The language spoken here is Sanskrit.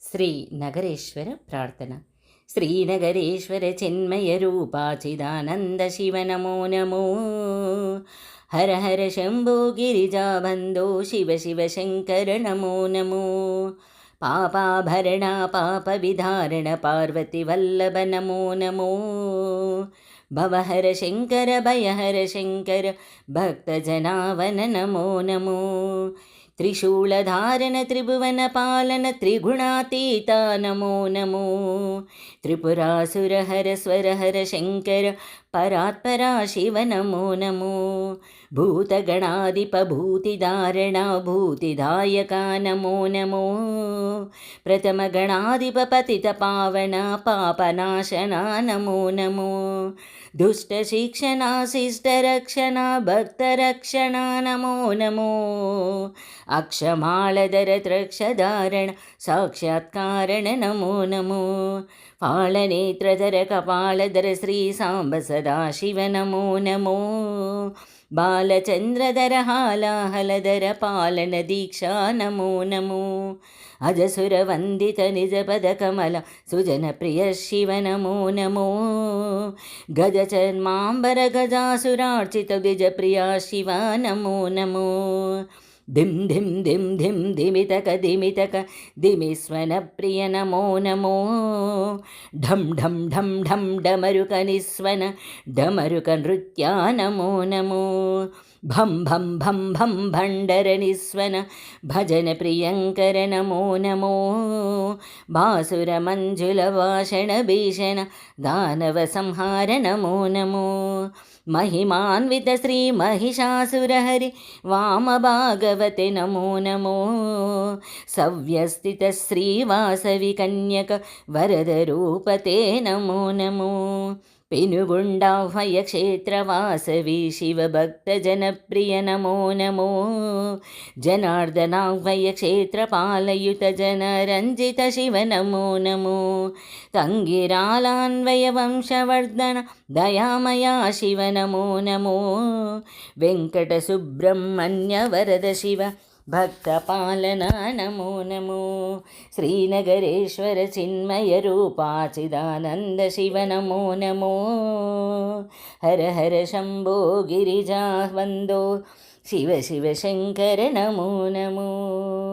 श्रीनगरेश्वर प्रार्थना। श्रीनगरेश्वर चिन्मयरूपा चिदानन्द शिव नमो नमो। हर हर शम्भो गिरिजाबन्धो शिव शिव शङ्कर नमो नमो। पापाभरणा पापविधारण पार्वतीवल्लभ नमो नमो। भवहर शङ्कर भयहर शङ्कर भक्तजनावन नमो नमो। त्रिशूलधारण त्रिभुवनपालन त्रिगुणातीता नमो नमो। त्रिपुरासुरहर स्वरहर शङ्कर परात्परा शिव नमो नमो। भूतगणाधिपभूतिधारणा भूतिदायका नमो नमो। प्रथमगणाधिपपतितपावना पापनाशना नमो नमो। दुष्टशिक्षणा शिष्टरक्षणा भक्तरक्षणा नमो नमो। अक्षमालधर साक्षात्कारण नमो नमो। फालनेत्रधर कपालधर श्रीसाम्ब सदाशिव नमो नमो। बालचन्द्रधर हालाहलधर पालन दीक्षा नमो नमो। अजसुरवन्दित निजपदकमल सुजनप्रिय शिव नमो नमो। गजचर्माम्बर गजासुरार्चित द्विजप्रिया शिव नमो नमो। धिं धिं धिं धिं धिमितक धिमितक धिमिस्वनप्रिय नमो नमो। ढं ढं ढं ढं डमरुकनिस्वन डमरुकनृत्या नमो नमो। भं भं भं भं भण्डरनिस्वन भजन प्रियङ्कर नमो नमो। भासुरमञ्जुलभाषण भीषण दानवसंहार नमो नमो। महिमान्वित श्रीमहिषासुरहरि वामभागवते नमो नमो। सव्यस्थित श्रीवासवि कन्यक वरदरूपते नमो नमो। पेनुगुण्डाह्वय क्षेत्रवासवी शिवभक्तजनप्रिय नमो नमो। जनार्दनाह्वय क्षेत्रपालयुत जनरञ्जित शिव नमो नमो। तङ्गिरालान्वय वंशवर्धन दयामया शिव नमो नमो। वेङ्कटसुब्रह्मण्य वरद शिव भक्तपालना नमो नमो। श्रीनगरेश्वर चिन्मयरूपा चिदानन्द शिव नमो नमो। हर हर शम्भो गिरिजावन्दो शिव शिव शङ्कर नमो नमो।